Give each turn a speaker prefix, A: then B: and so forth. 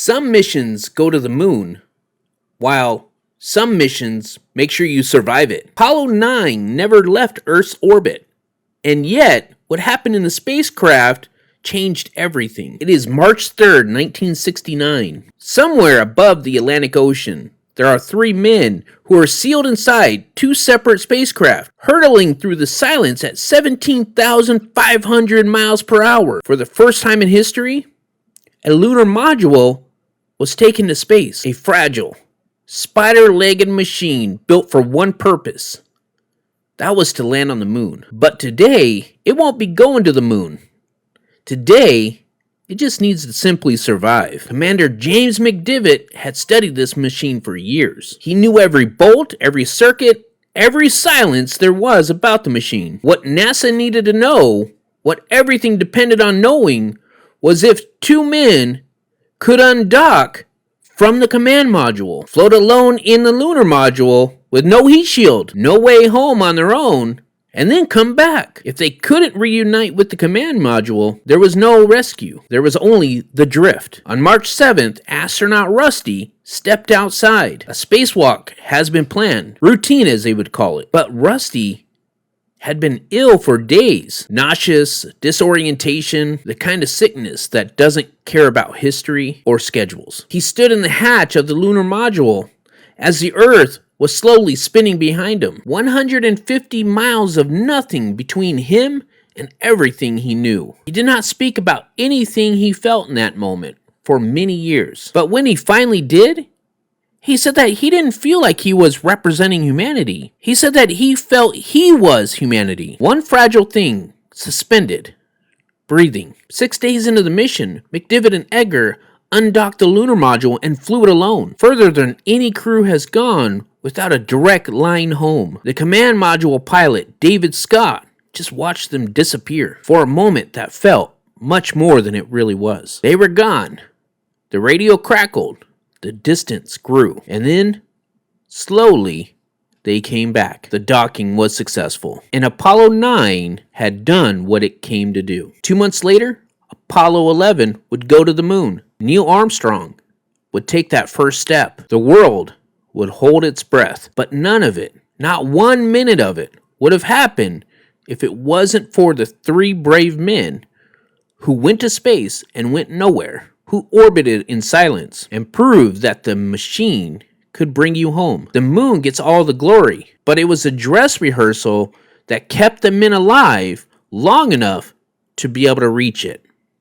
A: Some missions go to the moon, while some missions make sure you survive it. Apollo 9 never left Earth's orbit, and yet what happened in the spacecraft changed everything. It is March 3rd, 1969. Somewhere above the Atlantic Ocean, there are three men who are sealed inside two separate spacecraft, hurtling through the silence at 17,500 miles per hour. For the first time in history, a lunar module was taken to space, a fragile, spider-legged machine built for one purpose. That was to land on the moon. But today, it won't be going to the moon. Today, it just needs to simply survive. Commander James McDivitt had studied this machine for years. He knew every bolt, every circuit, every silence there was about the machine. What NASA needed to know, what everything depended on knowing, was if two men could undock from the command module, float alone in the lunar module with no heat shield, no way home on their own, and then come back. If they couldn't reunite with the command module, there was no rescue. There was only the drift. On March 7th, astronaut Rusty stepped outside. A spacewalk has been planned, routine as they would call it. But Rusty had been ill for days. Nauseous, disorientation, the kind of sickness that doesn't care about history or schedules. He stood in the hatch of the lunar module as the Earth was slowly spinning behind him. 150 miles of nothing between him and everything he knew. He did not speak about anything he felt in that moment for many years. But when he finally did, he said that he didn't feel like he was representing humanity. He said that he felt he was humanity. One fragile thing, suspended, breathing. 6 days into the mission, McDivitt and Edgar undocked the lunar module and flew it alone, further than any crew has gone without a direct line home. The command module pilot, David Scott, just watched them disappear. For a moment, that felt much more than it really was. They were gone. The radio crackled. The distance grew. And then, slowly, they came back. The docking was successful. And Apollo 9 had done what it came to do. 2 months later, Apollo 11 would go to the moon. Neil Armstrong would take that first step. The world would hold its breath. But none of it, not 1 minute of it, would have happened if it wasn't for the three brave men who went to space and went nowhere, who orbited in silence and proved that the machine could bring you home. The moon gets all the glory, but it was a dress rehearsal that kept the men alive long enough to be able to reach it.